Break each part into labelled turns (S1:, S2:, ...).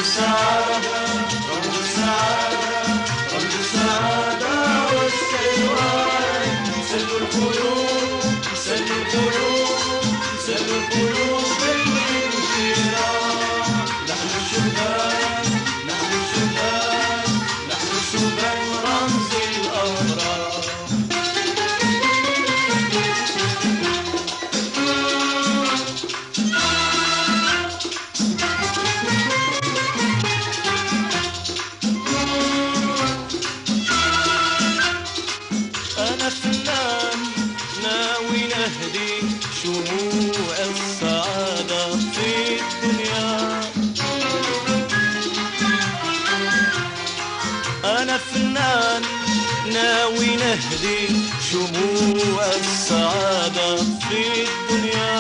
S1: السعادة، رمز السعادة، رمز السعادة والسلوان. سلوا القلوب، سلوا القلوب، سلوا القلوب بالانشراح. نحن الشبان، نحن الشبان، نحن الشبان رمز الأفراح. أنا فنان ناوي نهدي شموع السعادة في الدنيا. أنا فنان ناوي نهدي شموع السعادة في الدنيا.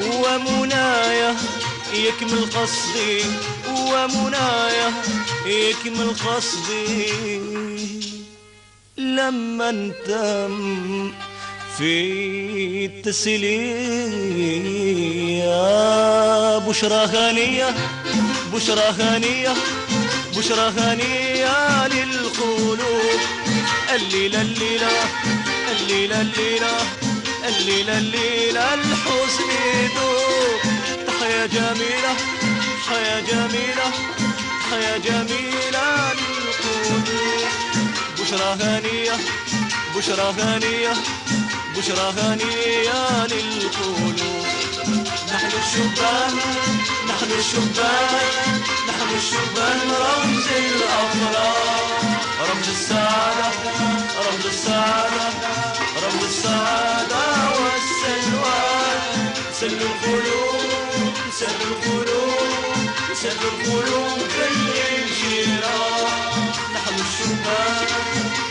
S1: ومنايا يكمل قصدي، ومنايا يكمل قصدي لما انتم في التسلية. بشرى هنية، بشرى هنية، بشرى هنية للقلوب. الليلة الليلة، الليلة الليلة، الليلة الليلة الحزن يدوب. تحيا جميلة، حياة جميلة، حياة جميلة للقلوب. بشرى هنية، بشرى هنية، بشرى هنية للقلوب. نحن الشبان، نحن الشبان، نحن الشبان رمز الأفراح. رمز السعادة، رمز السعادة، رمز السعادة والسلوان. سلوا القلوب، سلوا القلوب، سلوا القلوب بالانشراح. نحن الشبان،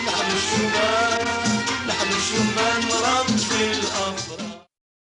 S1: نحن الشبان.